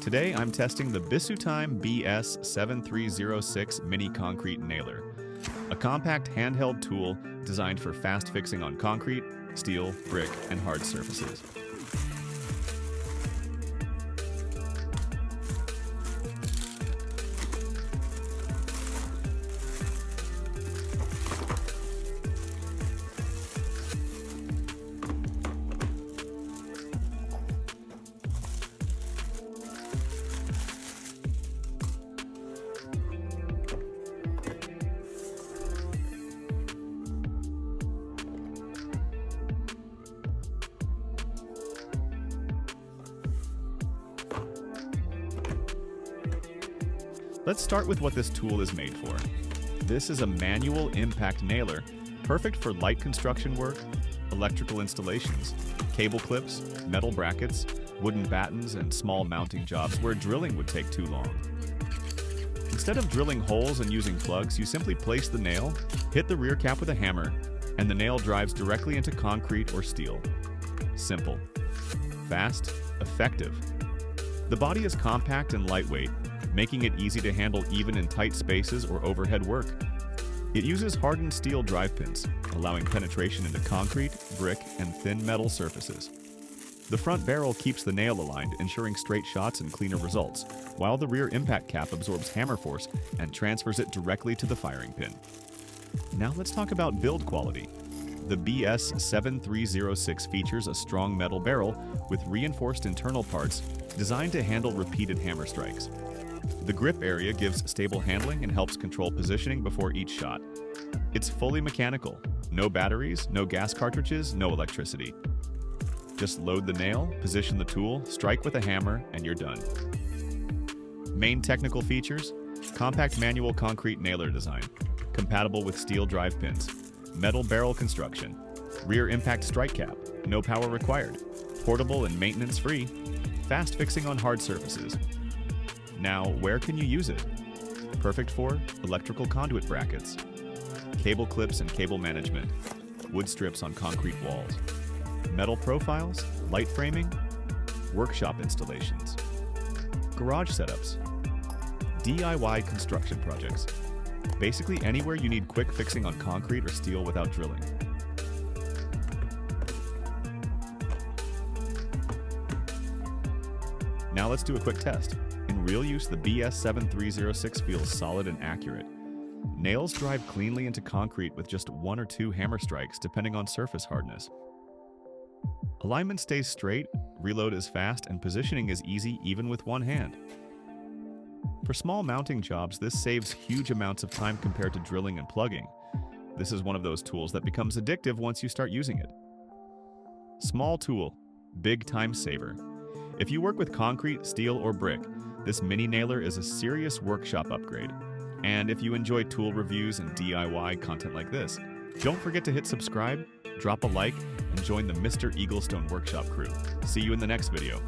Today I'm testing the BISUTIME BS-7306 Mini Concrete Nailer, a compact handheld tool designed for fast fixing on concrete, steel, brick, and hard surfaces. Let's start with what this tool is made for. This is a manual impact nailer, perfect for light construction work, electrical installations, cable clips, metal brackets, wooden battens, and small mounting jobs where drilling would take too long. Instead of drilling holes and using plugs, you simply place the nail, hit the rear cap with a hammer, and the nail drives directly into concrete or steel. Simple, fast, effective. The body is compact and lightweight, making it easy to handle even in tight spaces or overhead work. It uses hardened steel drive pins, allowing penetration into concrete, brick, and thin metal surfaces. The front barrel keeps the nail aligned, ensuring straight shots and cleaner results, while the rear impact cap absorbs hammer force and transfers it directly to the firing pin. Now let's talk about build quality. The BS-7306 features a strong metal barrel with reinforced internal parts designed to handle repeated hammer strikes. The grip area gives stable handling and helps control positioning before each shot. It's fully mechanical. No batteries, no gas cartridges, no electricity. Just load the nail, position the tool, strike with a hammer, and you're done. Main technical features: compact manual concrete nailer design, compatible with steel drive pins, metal barrel construction, rear impact strike cap, no power required, portable and maintenance-free, fast fixing on hard surfaces. Now, where can you use it? Perfect for electrical conduit brackets, cable clips and cable management, wood strips on concrete walls, metal profiles, light framing, workshop installations, garage setups, DIY construction projects. Basically anywhere you need quick fixing on concrete or steel without drilling. Now let's do a quick test. In real use, the BS-7306 feels solid and accurate. Nails drive cleanly into concrete with just 1 or 2 hammer strikes, depending on surface hardness. Alignment stays straight, reload is fast, and positioning is easy even with one hand. For small mounting jobs, this saves huge amounts of time compared to drilling and plugging. This is one of those tools that becomes addictive once you start using it. Small tool, big time saver. If you work with concrete, steel, or brick, this mini nailer is a serious workshop upgrade. And if you enjoy tool reviews and DIY content like this, don't forget to hit subscribe, drop a like, and join the Mr. EAGLESTONE workshop crew. See you in the next video.